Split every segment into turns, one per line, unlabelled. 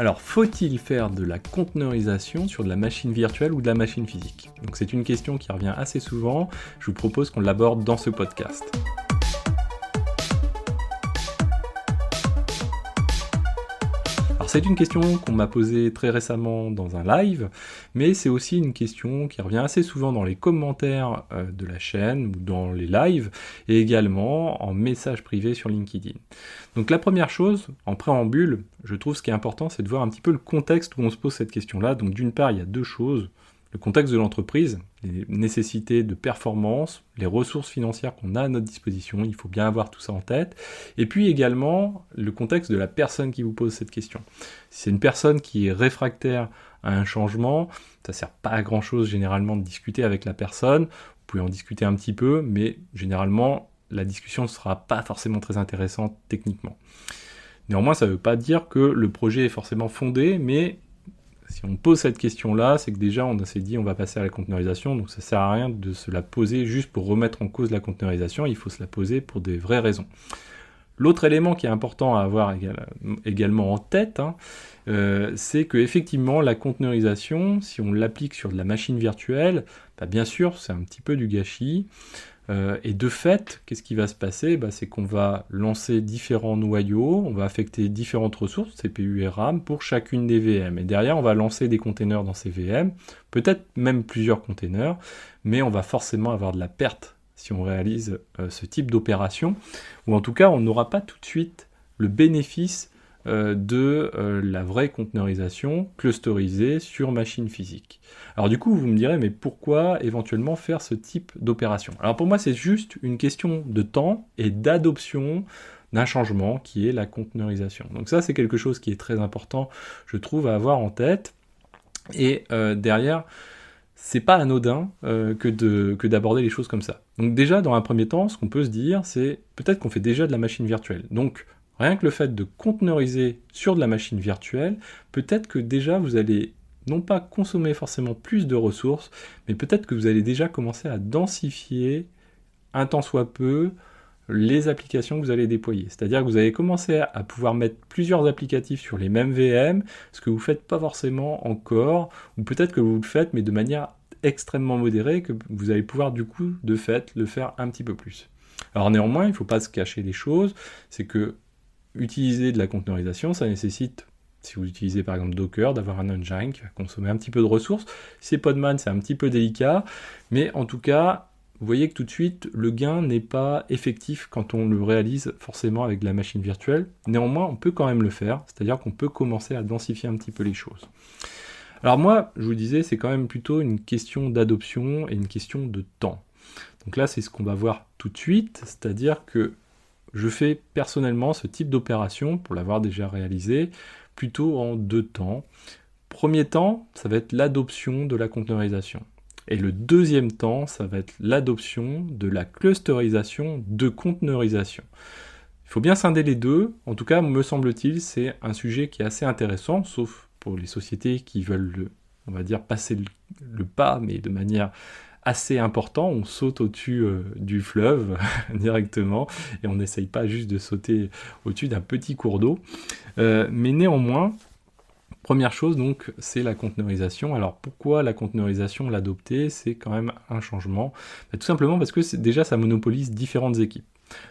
Alors, faut-il faire de la conteneurisation sur de la machine virtuelle ou de la machine physique? Donc c'est une question qui revient assez souvent, je vous propose qu'on l'aborde dans ce podcast. Alors c'est une question qu'on m'a posée très récemment dans un live, mais c'est aussi une question qui revient assez souvent dans les commentaires de la chaîne ou dans les lives, et également en message privé sur LinkedIn. Donc la première chose, en préambule, je trouve ce qui est important, c'est de voir un petit peu le contexte où on se pose cette question-là. Donc d'une part, il y a deux choses. Le contexte de l'entreprise, les nécessités de performance, les ressources financières qu'on a à notre disposition, il faut bien avoir tout ça en tête. Et puis également, le contexte de la personne qui vous pose cette question. Si c'est une personne qui est réfractaire à un changement, ça ne sert pas à grand-chose généralement de discuter avec la personne. Vous pouvez en discuter un petit peu, mais généralement, la discussion ne sera pas forcément très intéressante techniquement. Néanmoins, ça ne veut pas dire que le projet est forcément fondé, mais si on pose cette question-là, c'est que déjà on s'est dit on va passer à la conteneurisation, donc ça ne sert à rien de se la poser juste pour remettre en cause la conteneurisation, il faut se la poser pour des vraies raisons. L'autre élément qui est important à avoir également en tête, c'est qu'effectivement la conteneurisation, si on l'applique sur de la machine virtuelle, bien sûr c'est un petit peu du gâchis. Et de fait, qu'est-ce qui va se passer? C'est qu'on va lancer différents noyaux, on va affecter différentes ressources, CPU et RAM, pour chacune des VM. Et derrière, on va lancer des containers dans ces VM, peut-être même plusieurs containers, mais on va forcément avoir de la perte si on réalise ce type d'opération, ou en tout cas, on n'aura pas tout de suite le bénéfice de la vraie conteneurisation clusterisée sur machine physique. Alors du coup, vous me direz, mais pourquoi éventuellement faire ce type d'opération? Alors pour moi, c'est juste une question de temps et d'adoption d'un changement qui est la conteneurisation. Donc ça, c'est quelque chose qui est très important, je trouve, à avoir en tête. Et derrière, c'est pas anodin que d'aborder les choses comme ça. Donc déjà, dans un premier temps, ce qu'on peut se dire, c'est peut-être qu'on fait déjà de la machine virtuelle. Donc rien que le fait de conteneuriser sur de la machine virtuelle, peut-être que déjà vous allez non pas consommer forcément plus de ressources, mais peut-être que vous allez déjà commencer à densifier un tant soit peu les applications que vous allez déployer. C'est-à-dire que vous allez commencer à pouvoir mettre plusieurs applicatifs sur les mêmes VM, ce que vous ne faites pas forcément encore, ou peut-être que vous le faites, mais de manière extrêmement modérée, que vous allez pouvoir du coup, de fait, le faire un petit peu plus. Alors néanmoins, il ne faut pas se cacher les choses, c'est que utiliser de la conteneurisation, ça nécessite, si vous utilisez par exemple Docker, d'avoir un engine qui va consommer un petit peu de ressources. Si c'est Podman, c'est un petit peu délicat, mais en tout cas, vous voyez que tout de suite, le gain n'est pas effectif quand on le réalise forcément avec de la machine virtuelle. Néanmoins, on peut quand même le faire, c'est-à-dire qu'on peut commencer à densifier un petit peu les choses. Alors moi, je vous disais, c'est quand même plutôt une question d'adoption et une question de temps. Donc là, c'est ce qu'on va voir tout de suite, c'est-à-dire que je fais personnellement ce type d'opération, pour l'avoir déjà réalisé, plutôt en deux temps. Premier temps, ça va être l'adoption de la conteneurisation. Et le deuxième temps, ça va être l'adoption de la clusterisation de conteneurisation. Il faut bien scinder les deux. En tout cas, me semble-t-il, c'est un sujet qui est assez intéressant, sauf pour les sociétés qui veulent, on va dire, passer le pas, mais de manière assez important, on saute au-dessus du fleuve directement, et on n'essaye pas juste de sauter au-dessus d'un petit cours d'eau. Mais néanmoins, première chose, donc, c'est la conteneurisation. Alors pourquoi la conteneurisation, l'adopter, c'est quand même un changement? Tout simplement parce que déjà, ça monopolise différentes équipes.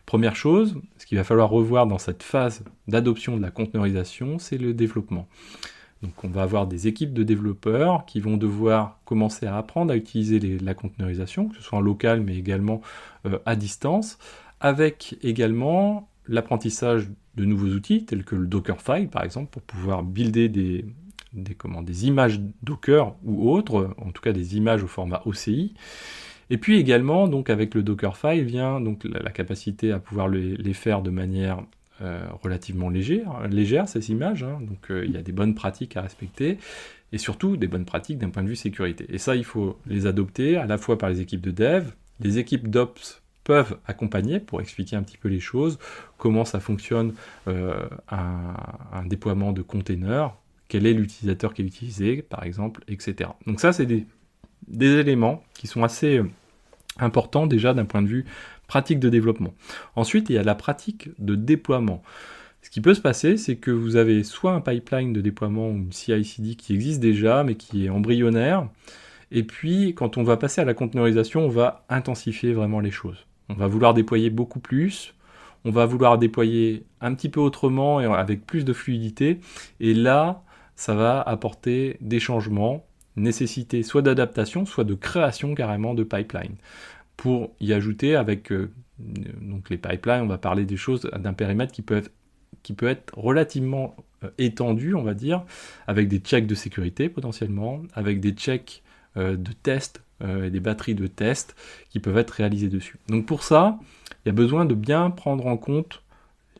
Première chose, ce qu'il va falloir revoir dans cette phase d'adoption de la conteneurisation, c'est le développement. Donc on va avoir des équipes de développeurs qui vont devoir commencer à apprendre à utiliser la conteneurisation, que ce soit en local mais également à distance, avec également l'apprentissage de nouveaux outils tels que le Dockerfile par exemple, pour pouvoir builder des images Docker ou autres, en tout cas des images au format OCI. Et puis également, donc avec le Dockerfile vient donc la capacité à pouvoir les faire de manière relativement légère ces images, donc il y a des bonnes pratiques à respecter, et surtout des bonnes pratiques d'un point de vue sécurité. Et ça, il faut les adopter à la fois par les équipes de dev, les équipes d'ops peuvent accompagner pour expliquer un petit peu les choses, comment ça fonctionne un déploiement de containers, quel est l'utilisateur qui est utilisé, par exemple, etc. Donc ça, c'est des éléments qui sont assez importants déjà d'un point de vue pratique de développement. Ensuite, il y a la pratique de déploiement. Ce qui peut se passer, c'est que vous avez soit un pipeline de déploiement ou une CI/CD qui existe déjà, mais qui est embryonnaire, et puis quand on va passer à la conteneurisation, on va intensifier vraiment les choses. On va vouloir déployer beaucoup plus, on va vouloir déployer un petit peu autrement et avec plus de fluidité, et là, ça va apporter des changements, nécessiter soit d'adaptation, soit de création carrément de pipeline. Pour y ajouter avec donc les pipelines, on va parler des choses d'un périmètre qui peut être relativement étendu, on va dire, avec des checks de sécurité potentiellement, avec des checks de tests et des batteries de tests qui peuvent être réalisées dessus. Donc pour ça, il y a besoin de bien prendre en compte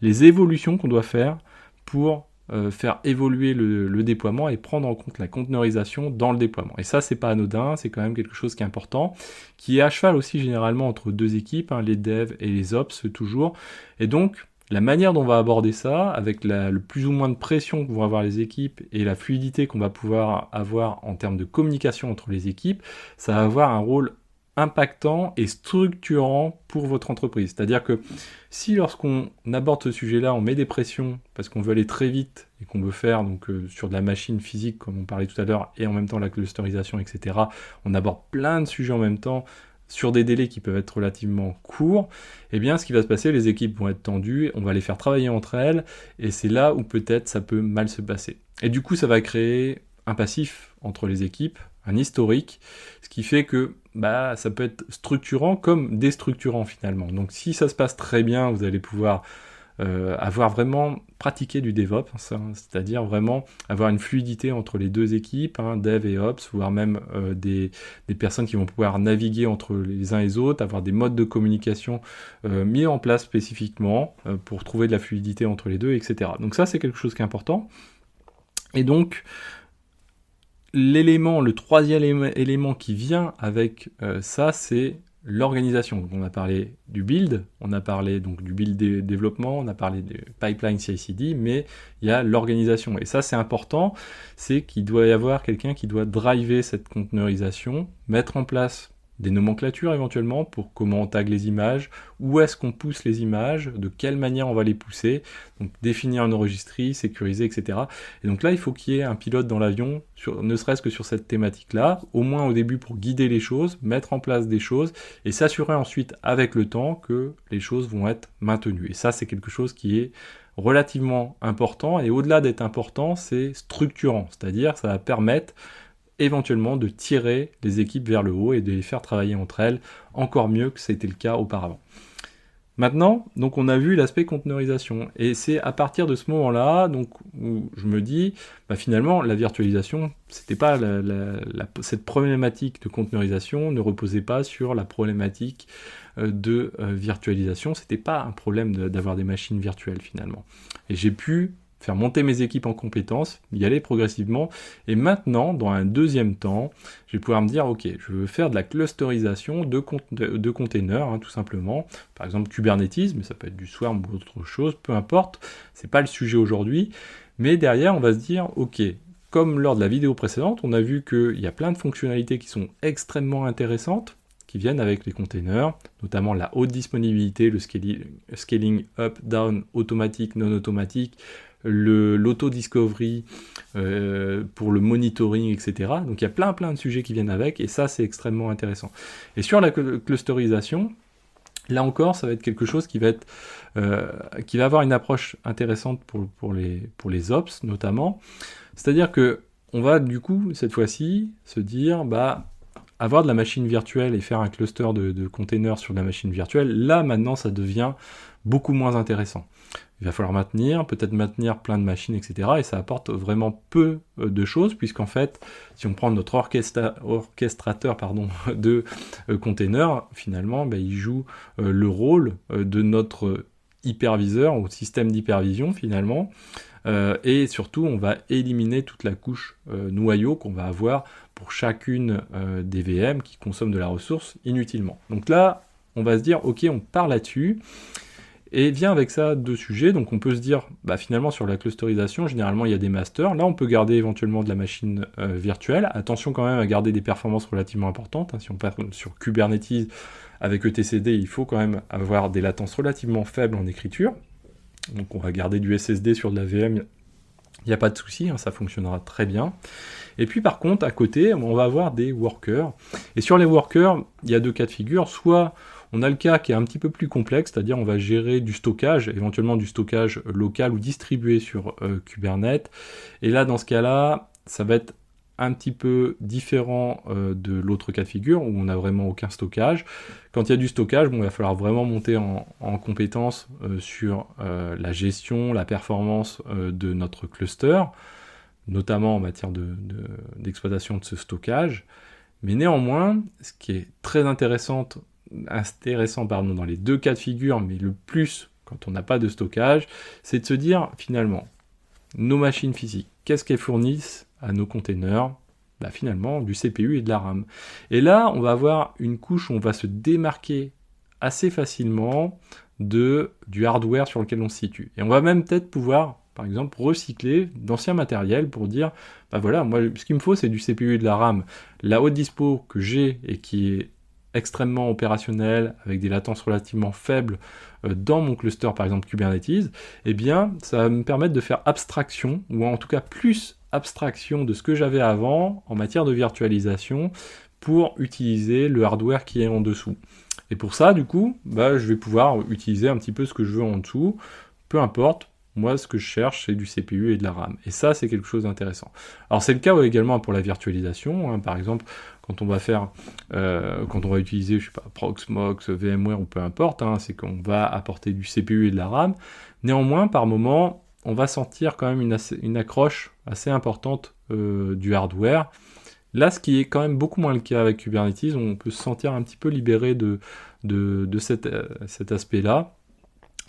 les évolutions qu'on doit faire pour faire évoluer le déploiement et prendre en compte la conteneurisation dans le déploiement. Et ça, c'est pas anodin, c'est quand même quelque chose qui est important, qui est à cheval aussi généralement entre deux équipes, les devs et les ops toujours. Et donc, la manière dont on va aborder ça, avec le plus ou moins de pression que vont avoir les équipes et la fluidité qu'on va pouvoir avoir en termes de communication entre les équipes, ça va avoir un rôle impactant et structurant pour votre entreprise. C'est-à-dire que si lorsqu'on aborde ce sujet-là, on met des pressions parce qu'on veut aller très vite et qu'on veut faire donc sur de la machine physique comme on parlait tout à l'heure et en même temps la clusterisation, etc., on aborde plein de sujets en même temps sur des délais qui peuvent être relativement courts, eh bien ce qui va se passer, les équipes vont être tendues, on va les faire travailler entre elles et c'est là où peut-être ça peut mal se passer. Et du coup ça va créer un passif entre les équipes, un historique, ce qui fait que ça peut être structurant comme déstructurant finalement. Donc si ça se passe très bien, vous allez pouvoir avoir vraiment pratiqué du DevOps, c'est-à-dire vraiment avoir une fluidité entre les deux équipes, Dev et Ops, voire même des personnes qui vont pouvoir naviguer entre les uns et les autres, avoir des modes de communication mis en place spécifiquement pour trouver de la fluidité entre les deux, etc. Donc ça, c'est quelque chose qui est important. Et donc, le troisième élément qui vient avec ça, c'est l'organisation. On a parlé du build, on a parlé donc du build développement, on a parlé du pipeline CI/CD, mais il y a l'organisation. Et ça, c'est important, c'est qu'il doit y avoir quelqu'un qui doit driver cette conteneurisation, mettre en place des nomenclatures éventuellement pour comment on tag les images, où est-ce qu'on pousse les images, de quelle manière on va les pousser, donc définir une registry, sécuriser, etc. Et donc là, il faut qu'il y ait un pilote dans l'avion, ne serait-ce que sur cette thématique-là, au moins au début pour guider les choses, mettre en place des choses, et s'assurer ensuite avec le temps que les choses vont être maintenues. Et ça, c'est quelque chose qui est relativement important, et au-delà d'être important, c'est structurant, c'est-à-dire ça va permettre éventuellement de tirer les équipes vers le haut et de les faire travailler entre elles encore mieux que c'était le cas auparavant. Maintenant, donc on a vu l'aspect conteneurisation, et c'est à partir de ce moment-là donc, où je me dis, finalement, la virtualisation, c'était pas cette problématique de conteneurisation ne reposait pas sur la problématique de virtualisation, c'était pas un problème d'avoir des machines virtuelles finalement. Et j'ai pu faire monter mes équipes en compétences, y aller progressivement, et maintenant, dans un deuxième temps, je vais pouvoir me dire, ok, je veux faire de la clusterisation de containers, tout simplement, par exemple Kubernetes, mais ça peut être du Swarm ou autre chose, peu importe, c'est pas le sujet aujourd'hui, mais derrière, on va se dire, ok, comme lors de la vidéo précédente, on a vu qu'il y a plein de fonctionnalités qui sont extrêmement intéressantes, qui viennent avec les containers, notamment la haute disponibilité, le scaling up, down, automatique, non automatique, l'auto-discovery pour le monitoring, etc. Donc il y a plein de sujets qui viennent avec, et ça c'est extrêmement intéressant. Et sur la clusterisation, là encore, ça va être quelque chose qui va avoir une approche intéressante pour les ops notamment. C'est-à-dire que on va du coup cette fois-ci se dire avoir de la machine virtuelle et faire un cluster de containers sur de la machine virtuelle, là maintenant ça devient beaucoup moins intéressant. Il va falloir peut-être maintenir plein de machines, etc. Et ça apporte vraiment peu de choses, puisqu'en fait, si on prend notre orchestrateur de containers, finalement, il joue le rôle de notre hyperviseur ou système d'hypervision, finalement. Et surtout, on va éliminer toute la couche noyau qu'on va avoir pour chacune des VM qui consomment de la ressource inutilement. Donc là, on va se dire, ok, on part là-dessus. Et vient avec ça deux sujets, donc on peut se dire, finalement sur la clusterisation, généralement il y a des masters, là on peut garder éventuellement de la machine virtuelle, attention quand même à garder des performances relativement importantes, si on part sur Kubernetes avec etcd, il faut quand même avoir des latences relativement faibles en écriture, Donc on va garder du SSD sur de la VM, il n'y a pas de souci, ça fonctionnera très bien. Et puis par contre, à côté, on va avoir des workers. Et sur les workers, il y a deux cas de figure. Soit on a le cas qui est un petit peu plus complexe, c'est-à-dire on va gérer du stockage, éventuellement du stockage local ou distribué sur Kubernetes. Et là, dans ce cas-là, ça va être un petit peu différent de l'autre cas de figure, où on n'a vraiment aucun stockage. Quand il y a du stockage, il va falloir vraiment monter en compétence sur la gestion, la performance de notre cluster, notamment en matière d'exploitation de ce stockage. Mais néanmoins, ce qui est très intéressant dans les deux cas de figure, mais le plus quand on n'a pas de stockage, c'est de se dire finalement, nos machines physiques, qu'est-ce qu'elles fournissent à nos containers? Finalement, du CPU et de la RAM. Et là, on va avoir une couche où on va se démarquer assez facilement du hardware sur lequel on se situe. Et on va même peut-être pouvoir, par exemple, recycler d'anciens matériels pour dire, voilà, moi, ce qu'il me faut, c'est du CPU et de la RAM. La haute dispo que j'ai et qui est extrêmement opérationnelle, avec des latences relativement faibles dans mon cluster, par exemple Kubernetes, eh bien, ça va me permettre de faire abstraction, ou en tout cas plus abstraction de ce que j'avais avant en matière de virtualisation pour utiliser le hardware qui est en dessous. Et pour ça, du coup, je vais pouvoir utiliser un petit peu ce que je veux en dessous, peu importe. Moi, ce que je cherche, c'est du CPU et de la RAM. Et ça, c'est quelque chose d'intéressant. Alors, c'est le cas également pour la virtualisation. Par exemple, quand on va utiliser, Proxmox, VMware ou peu importe, c'est qu'on va apporter du CPU et de la RAM. Néanmoins, par moment, on va sentir quand même une accroche assez importante du hardware. Là, ce qui est quand même beaucoup moins le cas avec Kubernetes, on peut se sentir un petit peu libéré de cet aspect-là.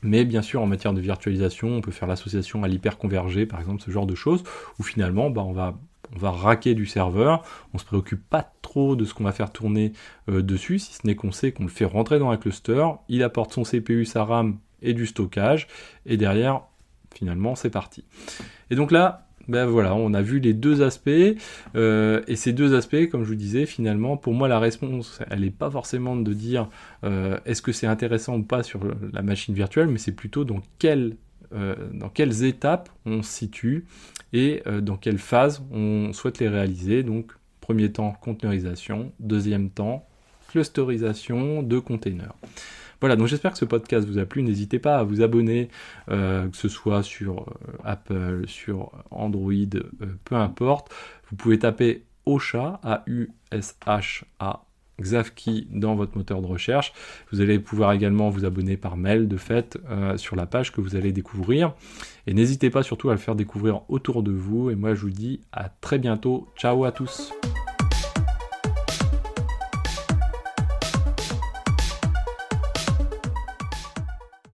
Mais bien sûr, en matière de virtualisation, on peut faire l'association à l'hyperconvergé, par exemple, ce genre de choses, où finalement, on va raquer du serveur, on ne se préoccupe pas trop de ce qu'on va faire tourner dessus, si ce n'est qu'on sait qu'on le fait rentrer dans un cluster, il apporte son CPU, sa RAM et du stockage, et derrière, finalement, c'est parti. Et donc là, voilà, on a vu les deux aspects, et ces deux aspects, comme je vous disais, finalement, pour moi, la réponse, elle n'est pas forcément de dire est-ce que c'est intéressant ou pas sur la machine virtuelle, mais c'est plutôt dans quelles étapes on se situe et dans quelle phase on souhaite les réaliser. Donc, premier temps, containerisation, deuxième temps, clusterisation de containers. Voilà, donc j'espère que ce podcast vous a plu. N'hésitez pas à vous abonner, que ce soit sur Apple, sur Android, peu importe. Vous pouvez taper Ausha, A-U-S-H-A, Xavki dans votre moteur de recherche. Vous allez pouvoir également vous abonner par mail, de fait, sur la page que vous allez découvrir. Et n'hésitez pas surtout à le faire découvrir autour de vous. Et moi, je vous dis à très bientôt. Ciao à tous.